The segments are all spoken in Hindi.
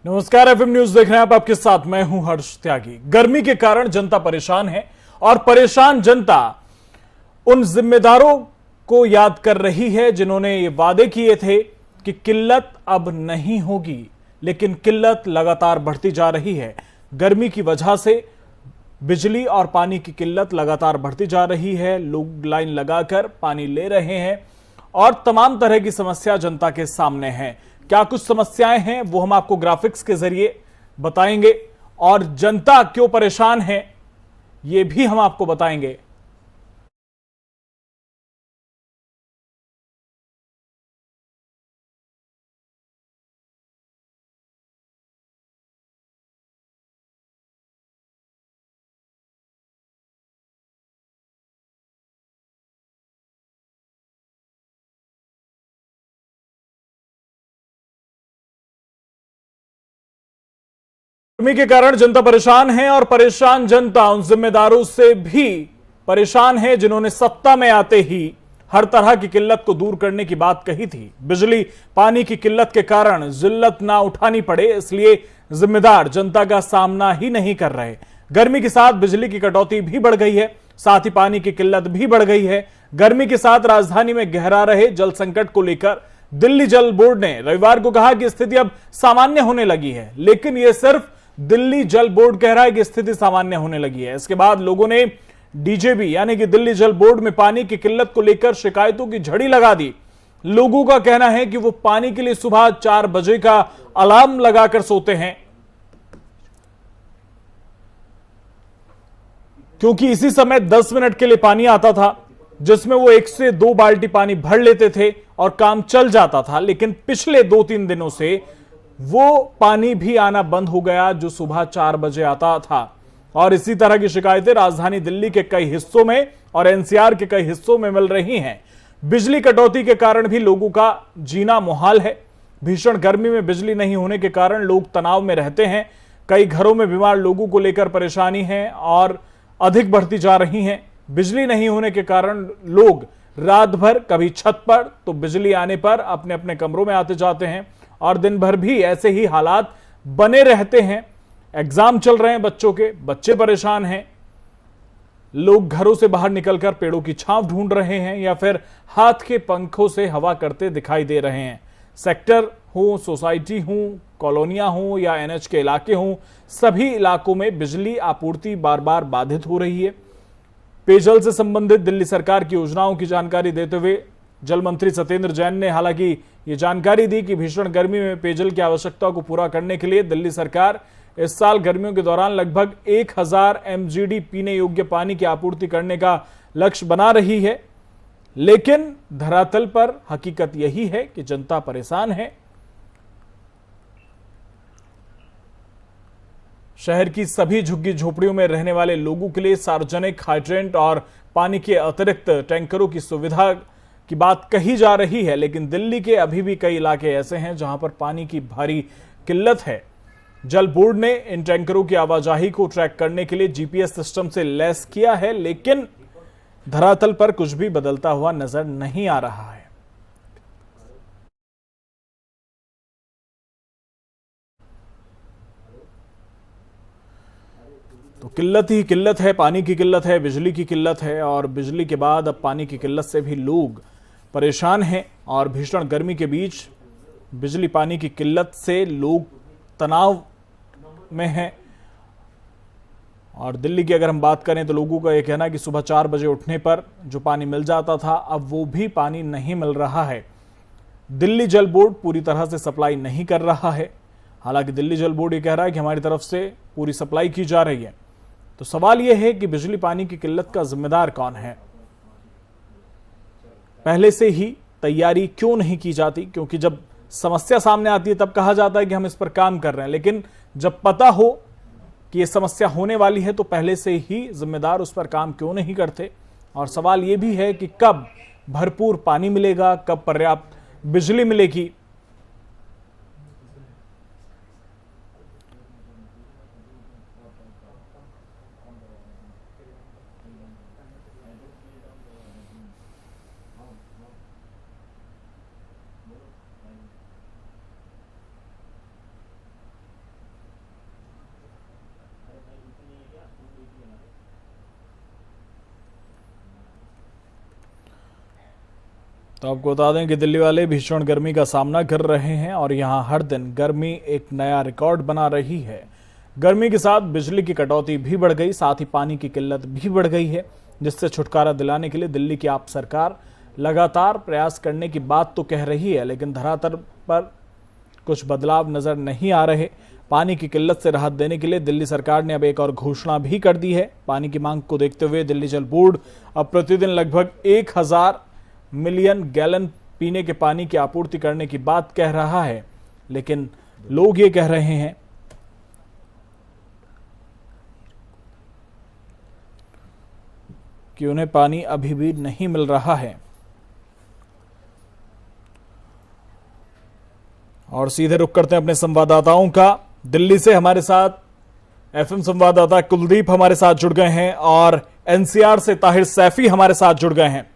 नमस्कार, एफएम न्यूज देख रहे हैं आप। आपके साथ मैं हूं हर्ष त्यागी। गर्मी के कारण जनता परेशान है और परेशान जनता उन जिम्मेदारों को याद कर रही है जिन्होंने ये वादे किए थे कि किल्लत अब नहीं होगी, लेकिन किल्लत लगातार बढ़ती जा रही है। गर्मी की वजह से बिजली और पानी की किल्लत लगातार बढ़ती जा रही है। लोग लाइन लगाकर पानी ले रहे हैं और तमाम तरह की समस्या जनता के सामने है। क्या कुछ समस्याएं हैं वो हम आपको ग्राफिक्स के जरिए बताएंगे और जनता क्यों परेशान है ये भी हम आपको बताएंगे। गर्मी के कारण जनता परेशान है और परेशान जनता उन जिम्मेदारों से भी परेशान है जिन्होंने सत्ता में आते ही हर तरह की किल्लत को दूर करने की बात कही थी। बिजली पानी की किल्लत के कारण जिल्लत ना उठानी पड़े, इसलिए जिम्मेदार जनता का सामना ही नहीं कर रहे। गर्मी के साथ बिजली की कटौती भी बढ़ गई है, साथ ही पानी की किल्लत भी बढ़ गई है। गर्मी के साथ राजधानी में गहरा रहे जल संकट को लेकर दिल्ली जल बोर्ड ने रविवार को कहा कि स्थिति अब सामान्य होने लगी है, लेकिन यह सिर्फ दिल्ली जल बोर्ड कह रहा है कि स्थिति सामान्य होने लगी है। इसके बाद लोगों ने डीजेबी यानी कि दिल्ली जल बोर्ड में पानी की किल्लत को लेकर शिकायतों की झड़ी लगा दी। लोगों का कहना है कि वो पानी के लिए सुबह 4 बजे का अलार्म लगाकर सोते हैं, क्योंकि इसी समय 10 मिनट के लिए पानी आता था, जिसमें वो 1 से 2 बाल्टी पानी भर लेते थे और काम चल जाता था। लेकिन पिछले 2-3 दिनों से वो पानी भी आना बंद हो गया जो सुबह 4 बजे आता था। और इसी तरह की शिकायतें राजधानी दिल्ली के कई हिस्सों में और एनसीआर के कई हिस्सों में मिल रही हैं। बिजली कटौती के कारण भी लोगों का जीना मुहाल है। भीषण गर्मी में बिजली नहीं होने के कारण लोग तनाव में रहते हैं। कई घरों में बीमार लोगों को लेकर परेशानी है और अधिक बढ़ती जा रही हैं। बिजली नहीं होने के कारण लोग रात भर कभी छत पर तो बिजली आने पर अपने अपने कमरों में आते जाते हैं और दिन भर भी ऐसे ही हालात बने रहते हैं। एग्जाम चल रहे हैं बच्चों के, बच्चे परेशान हैं। लोग घरों से बाहर निकलकर पेड़ों की छांव ढूंढ रहे हैं या फिर हाथ के पंखों से हवा करते दिखाई दे रहे हैं। सेक्टर हो, सोसाइटी हो, कॉलोनियां हो या एनएच के इलाके हो, सभी इलाकों में बिजली आपूर्ति बार बार बाधित हो रही है। पेयजल से संबंधित दिल्ली सरकार की योजनाओं की जानकारी देते हुए जल मंत्री सत्येंद्र जैन ने हालांकि ये जानकारी दी कि भीषण गर्मी में पेयजल की आवश्यकता को पूरा करने के लिए दिल्ली सरकार इस साल गर्मियों के दौरान लगभग 1000 एमजीडी पीने योग्य पानी की आपूर्ति करने का लक्ष्य बना रही है। लेकिन धरातल पर हकीकत यही है कि जनता परेशान है। शहर की सभी झुग्गी झोपड़ियों में रहने वाले लोगों के लिए सार्वजनिक हाइड्रेंट और पानी के अतिरिक्त टैंकरों की सुविधा की बात कही जा रही है, लेकिन दिल्ली के अभी भी कई इलाके ऐसे हैं जहां पर पानी की भारी किल्लत है। जल बोर्ड ने इन टैंकरों की आवाजाही को ट्रैक करने के लिए जीपीएस सिस्टम से लैस किया है, लेकिन धरातल पर कुछ भी बदलता हुआ नजर नहीं आ रहा है। तो किल्लत ही किल्लत है, पानी की किल्लत है, बिजली की किल्लत है और बिजली के बाद अब पानी की किल्लत से भी लोग परेशान हैं। और भीषण गर्मी के बीच बिजली पानी की किल्लत से लोग तनाव में हैं। और दिल्ली की अगर हम बात करें तो लोगों का यह कहना है कि सुबह 4 बजे उठने पर जो पानी मिल जाता था अब वो भी पानी नहीं मिल रहा है। दिल्ली जल बोर्ड पूरी तरह से सप्लाई नहीं कर रहा है। हालांकि दिल्ली जल बोर्ड ये कह रहा है कि हमारी तरफ से पूरी सप्लाई की जा रही है। तो सवाल यह है कि बिजली पानी की किल्लत का जिम्मेदार कौन है? पहले से ही तैयारी क्यों नहीं की जाती? क्योंकि जब समस्या सामने आती है तब कहा जाता है कि हम इस पर काम कर रहे हैं, लेकिन जब पता हो कि यह समस्या होने वाली है तो पहले से ही जिम्मेदार उस पर काम क्यों नहीं करते? और सवाल यह भी है कि कब भरपूर पानी मिलेगा, कब पर्याप्त बिजली मिलेगी? तो आपको बता दें कि दिल्ली वाले भीषण गर्मी का सामना कर रहे हैं और यहां हर दिन गर्मी एक नया रिकॉर्ड बना रही है। गर्मी के साथ बिजली की कटौती भी बढ़ गई, साथ ही पानी की किल्लत भी बढ़ गई है, जिससे छुटकारा दिलाने के लिए दिल्ली की आप सरकार लगातार प्रयास करने की बात तो कह रही है, लेकिन धरातल पर कुछ बदलाव नजर नहीं आ रहे। पानी की किल्लत से राहत देने के लिए दिल्ली सरकार ने अब एक और घोषणा भी कर दी है। पानी की मांग को देखते हुए दिल्ली जल बोर्ड अब प्रतिदिन लगभग 1000 मिलियन गैलन पीने के पानी की आपूर्ति करने की बात कह रहा है, लेकिन लोग ये कह रहे हैं कि उन्हें पानी अभी भी नहीं मिल रहा है। और सीधे रुक करते हैं अपने संवाददाताओं का। दिल्ली से हमारे साथ एफएम संवाददाता कुलदीप हमारे साथ जुड़ गए हैं और एनसीआर से ताहिर सैफी हमारे साथ जुड़ गए हैं।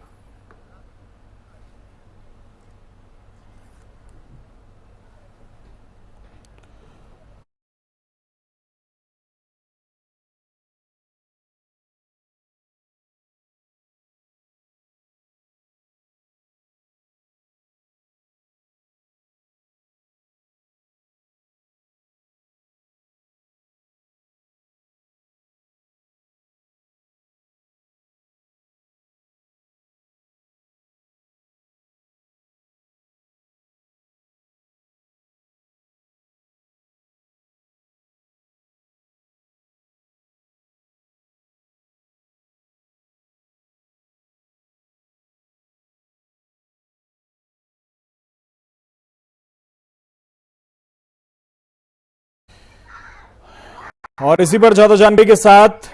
और इसी पर ज्यादा जानकारी के साथ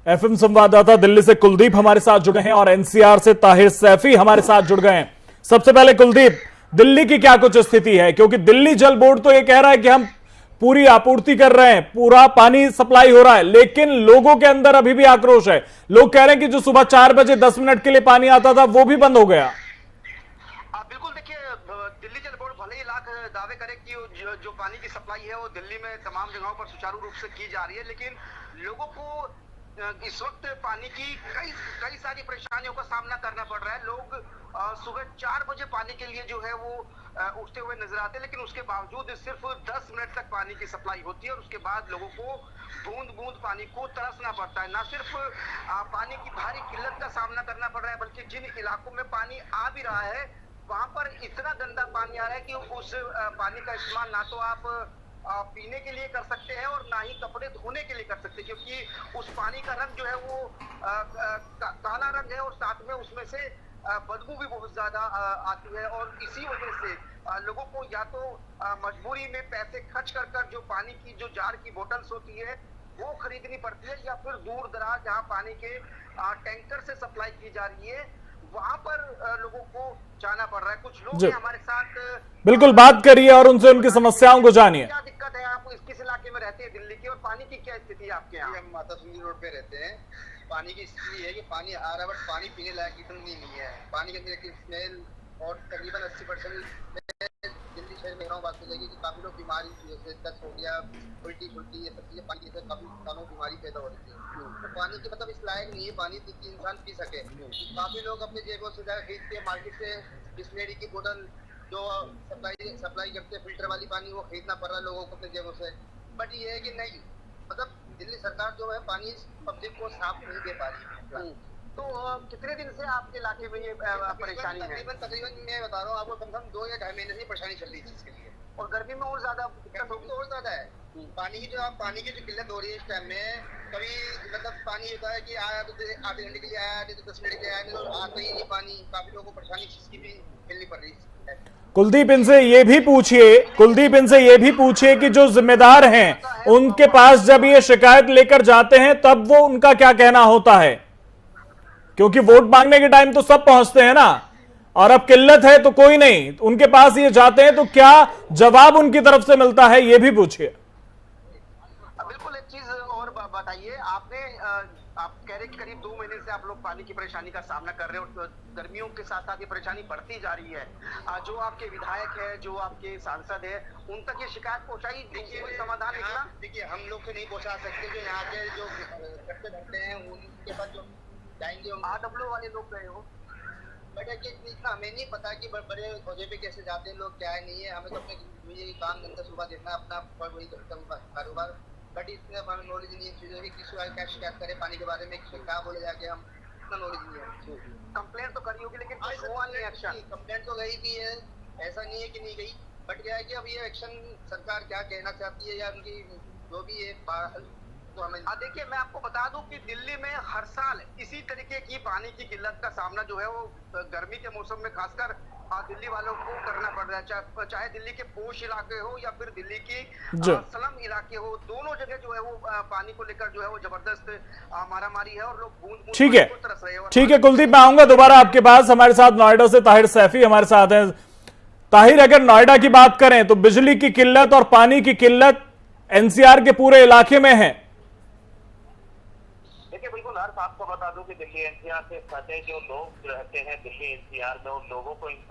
एफएम संवाददाता दिल्ली से कुलदीप हमारे साथ जुड़े हैं और एनसीआर से ताहिर सैफी हमारे साथ जुड़ गए हैं। सबसे पहले कुलदीप, दिल्ली की क्या कुछ स्थिति है? क्योंकि दिल्ली जल बोर्ड तो ये कह रहा है कि हम पूरी आपूर्ति कर रहे हैं, पूरा पानी सप्लाई हो रहा है, लेकिन लोगों के अंदर अभी भी आक्रोश है। लोग कह रहे हैं कि जो सुबह 4 बजे 10 मिनट के लिए पानी आता था वो भी बंद हो गया। बिल्कुल, देखिए, दिल्ली जल बोर्ड भले ही लाख दावे करे कि जो पानी की सप्लाई है वो दिल्ली में तमाम जगहों पर सुचारू रूप से की जा रही है, लेकिन लोगों को इस वक्त पानी की कई सारी परेशानियों का सामना करना पड़ रहा है। लोग सुबह 4 बजे पानी के लिए जो है वो उठते हुए नजर आते हैं, लेकिन उसके बावजूद सिर्फ 10 मिनट तक पानी की सप्लाई होती है और उसके बाद लोगों को बूंद बूंद पानी को तरसना पड़ता है। ना सिर्फ पानी की भारी किल्लत का सामना करना पड़ रहा है, बल्कि जिन इलाकों में पानी आ भी रहा है वहां पर इतना गंदा पानी आ रहा है कि उस पानी का इस्तेमाल ना तो आप पीने के लिए कर सकते हैं और ना ही कपड़े धोने के लिए कर सकते हैं, क्योंकि उस पानी का रंग जो है वो काला रंग है और साथ में उसमें से बदबू भी बहुत ज्यादा आती है। और इसी वजह से लोगों को या तो मजबूरी में पैसे खर्च कर कर जो पानी की जो जार की बोतल्स होती है वो खरीदनी पड़ती है, या फिर दूर दराज जहाँ पानी के टैंकर से सप्लाई की जा रही है वहां पर लोगों को जाना पड़ रहा है। कुछ लोग हमारे साथ बिल्कुल बात करिए और उनसे उनकी समस्याओं को जानिए। क्या दिक्कत है? आप किस इलाके में रहते हैं दिल्ली की, और पानी की क्या स्थिति है आपके यहाँ? हम माता सुंदरी रोड पे रहते हैं। पानी की स्थिति है कि पानी आ रहा है बट पानी पीने लायक इतना नहीं है। पानी के अंदर की स्मेल और तकरीबन 80% दिल्ली शहर में रहा हूँ, बात चलेगी कि काफी लोग बीमारी जैसे दस्त हो गया, उल्टी छुल्टी, ये सब चीजें पानी से काफी इंसानों को बीमारी पैदा हो रही है। तो पानी के मतलब इस लायक नहीं है पानी कि इंसान पी सके। काफी लोग अपने जेबों से जाकर खरीदते हैं मार्केट से बिस्लेरी की बोतल जो सप्लाई करते हैं, फिल्टर वाली पानी, वो खरीदना पड़ रहा है लोगों को अपने जेबों से। बट ये है कि नहीं, मतलब दिल्ली सरकार जो है पानी पब्लिक को साफ नहीं दे पा रही है। तो कितने दिन से आपके इलाके में ये परेशानी है? तकरीबन मैं बता रहा हूँ आपको, कम से कम 2 या 2.5 महीने से परेशानी चल रही है इसके लिए। और गर्मी में और ज्यादा दिक्कत होगी? और ज्यादा है पानी की जो किल्लत हो रही है इस टाइम में। कभी मतलब पानी होता है कि आया तो आधे घंटे के लिए आया, नहीं तो 10 मिनट के लिए आया, नहीं तो आता ही नहीं पानी। काफी लोगों को परेशानी इसकी भी मिलनी पड़ रही है। कुलदीप इनसे ये भी पूछिए कि जो जिम्मेदार हैं उनके पास जब ये शिकायत लेकर जाते हैं तब वो उनका क्या कहना होता है? क्योंकि वोट मांगने के टाइम तो सब पहुंचते हैं ना, और अब किल्लत है तो कोई नहीं, उनके पास ये जाते हैं तो क्या जवाब उनकी तरफ से मिलता है, ये भी पूछिए। बिल्कुल, एक चीज और बताइए, आपने आप कह रहे करीब 2 महीने से आप लोग पानी की परेशानी का सामना कर रहे हो, गर्मियों के साथ साथ ये परेशानी बढ़ती जा रही है। जो आपके विधायक है, जो आपके सांसद है, उन तक ये शिकायत पहुंचाई, कोई समाधान निकला? देखिए, हम लोग तो नहीं पहुंचा सकते, जो यहाँ के जो कट्टे धरते हैं उनके पास जो जाएंगे, आरडब्ल्यू वाले लोग गए हो, बट कि इतना हमें नहीं पता कि बड़े औहदे पे कैसे जाते हैं लोग, क्या है नहीं है। हमें तो अपने काम धंधा सुबह देखना अपना वही कारोबार, बट इतने हमें नॉलेज नहीं है चीज़ों की, किसी को क्या शिकायत करे पानी के बारे में, किसी क्या बोले जाके, हम इतना नॉलेज नहीं है। कंप्लेंट तो करी होगी लेकिन कुछ हुआ नहीं एक्शन। कंप्लेंट तो गई भी है, ऐसा नहीं है कि नहीं गई, बट क्या है कि अब ये एक्शन सरकार क्या कहना चाहती है या उनकी जो भी है तो हमें। देखिए मैं आपको बता दूं कि दिल्ली में हर साल इसी तरीके की पानी की किल्लत का सामना जो है वो गर्मी के मौसम में खासकर दिल्ली वालों को करना पड़ रहा है, चाहे दिल्ली के पोश इलाके हो या फिर दिल्ली की स्लम इलाके हो, दोनों जगह जो है वो पानी को लेकर जो है वो जबरदस्त मारामारी है और लोग बूंद बूंद ठीक है, तरस रहे हैं। ठीक है कुलदीप, मैं आऊंगा दोबारा आपके पास। हमारे साथ नोएडा से ताहिर सैफी हमारे साथ हैं। ताहिर, अगर नोएडा की बात करें तो बिजली की किल्लत और पानी की किल्लत एनसीआर के पूरे इलाके में है। देखिए बिल्कुल, हर आपको बता दूं कि दिल्ली एनसीआर से सटे जो लोग रहते हैं दिल्ली एनसीआर में, उन लोगों को इन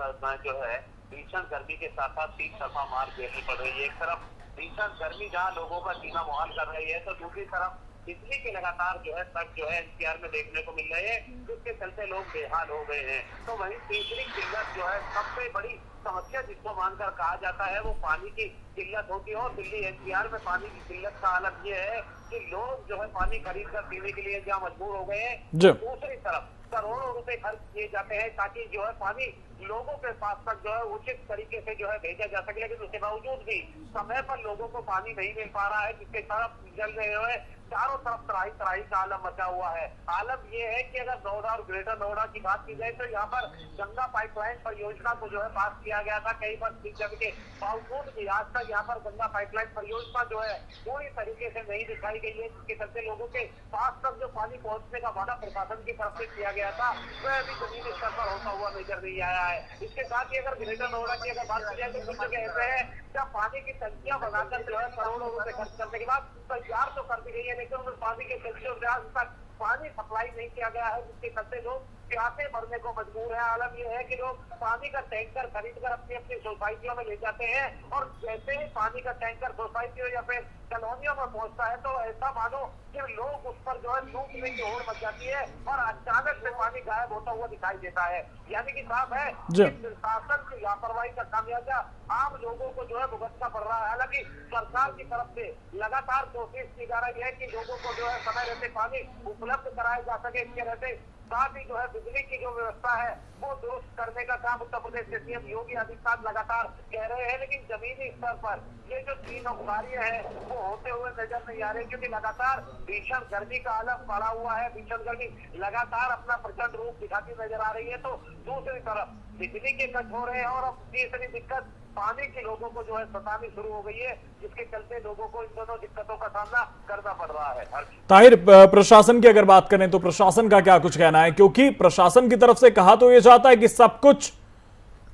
जो है भीषण गर्मी के साथ साथ 3 तरफा मार झेलनी पड़ रही है। एक तरफ भीषण गर्मी जहाँ लोगों का जीना मुहाल कर रही है, तो दूसरी तरफ बिजली के लगातार जो है कट जो है एनसीआर में देखने को मिल रहे हैं, जिसके चलते लोग बेहाल हो गए हैं। तो वहीं तीसरी किल्लत जो है सबसे बड़ी समस्या जिसको मानकर कहा जाता है वो पानी की किल्लत होती है। और दिल्ली एनसीआर में पानी की किल्लत का आलम ये है कि लोग जो है पानी खरीद कर पीने के लिए जहाँ मजबूर हो गए हैं, दूसरी तरफ करोड़ों रुपए खर्च किए जाते हैं ताकि जो है पानी लोगों के पास तक जो है उचित तरीके से जो है भेजा जा सके, लेकिन उसके बावजूद भी समय पर लोगों को पानी नहीं मिल पा रहा है, जिसके तरफ जल रहे हुए चारों तरफ तराई तराई का आलम मचा हुआ है। आलम ये है कि अगर नोएडा और ग्रेटर नोएडा की बात की जाए तो यहाँ पर गंगा पाइपलाइन परियोजना को जो है पास किया गया था कई बार के बावजूद भी आज तक यहाँ पर गंगा पाइपलाइन परियोजना जो है पूरी तरीके से नहीं दिखाई गई है, जिसके चलते लोगों के पास तक जो पानी पहुंचने का वादा प्रशासन की तरफ से किया गया था वह अभी जमीनी स्तर पर होता हुआ नजर नहीं आया है। इसके साथ ही अगर ग्रेटर नोएडा की अगर बात की जाए तो कुछ जगह ऐसे है जब पानी की टंकियां बनाकर जो है करोड़ों रुपए खर्च करने के बाद तैयार तो कर दी गई है, लेकिन उन पानी के टंकियों से आज तक पानी सप्लाई नहीं किया गया है, जिसके चलते लोग प्यासे भरने को मजबूर है। आलम यह है कि लोग पानी का टैंकर खरीद कर अपनी अपनी सोसाइटियों में ले जाते हैं और जैसे ही पानी का टैंकर सोसाइटियों या फिर कॉलोनियों में पहुंचता है तो ऐसा मानो कि लोग उस पर जो है लूटने की होड़ मच जाती है और अचानक से पानी गायब होता हुआ दिखाई देता है। यानी कि साफ है कि शासन की लापरवाही का खामियाजा आम लोगों को जो है भुगतना पड़ रहा है। हालांकि सरकार की तरफ से लगातार कोशिश की जा रही है कि लोगों को जो है समय रहते पानी उपलब्ध कराया जा सके, इसके रहते साथ ही जो है बिजली की जो व्यवस्था है वो दुरुस्त करने का काम उत्तर प्रदेश के सीएम योगी आदित्यनाथ लगातार कह रहे हैं, लेकिन जमीनी स्तर पर ये जो 3 कार्य है वो होते हुए नजर नहीं आ रहे, क्योंकि लगातार भीषण गर्मी का आलम पड़ा हुआ है। भीषण गर्मी लगातार अपना प्रचंड रूप दिखाती नजर आ रही है, तो दूसरी तरफ बिजली के कट हो रहे हैं और अब तीसरी दिक्कत पानी के लोगों को जो है सतानी शुरू हो गई है, जिसके चलते लोगों को इन दोनों दिक्कतों का सामना करना पड़ रहा है। ताहिर, प्रशासन की अगर बात करें तो प्रशासन का क्या कुछ कहना है, क्योंकि प्रशासन की तरफ से कहा तो ये जाता है कि सब कुछ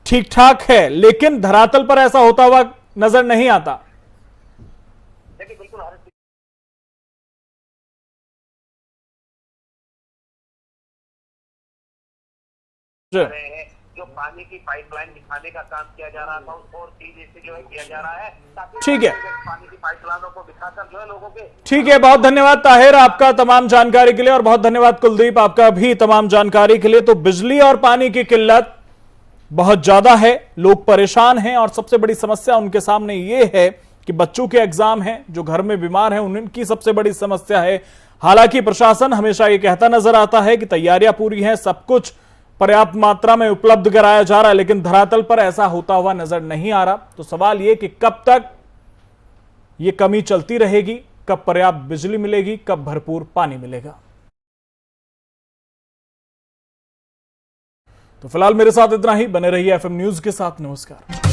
ठीक ठाक है, लेकिन धरातल पर ऐसा होता हुआ नजर नहीं आता। देखिए बिल्कुल हर जो पानी की पाइपलाइन दिखाने का काम किया जा रहा था उसको और तेजी से जो है किया जा रहा है ताकि ठीक है पानी की पाइपलाइनों को दिखाकर जो है लोगों के। ठीक है, बहुत धन्यवाद ताहिर आपका तमाम जानकारी के लिए, और बहुत धन्यवाद कुलदीप आपका भी तमाम जानकारी के लिए। तो बिजली और पानी की किल्लत बहुत ज्यादा है, लोग परेशान हैं और सबसे बड़ी समस्या उनके सामने ये है कि बच्चों के एग्जाम हैं, जो घर में बीमार हैं उनकी सबसे बड़ी समस्या है। हालांकि प्रशासन हमेशा ये कहता नजर आता है कि तैयारियां पूरी हैं, सब कुछ पर्याप्त मात्रा में उपलब्ध कराया जा रहा है, लेकिन धरातल पर ऐसा होता हुआ नजर नहीं आ रहा। तो सवाल यह कि कब तक यह कमी चलती रहेगी, कब पर्याप्त बिजली मिलेगी, कब भरपूर पानी मिलेगा। तो फिलहाल मेरे साथ इतना ही, बने रहिए एफएम न्यूज के साथ। नमस्कार।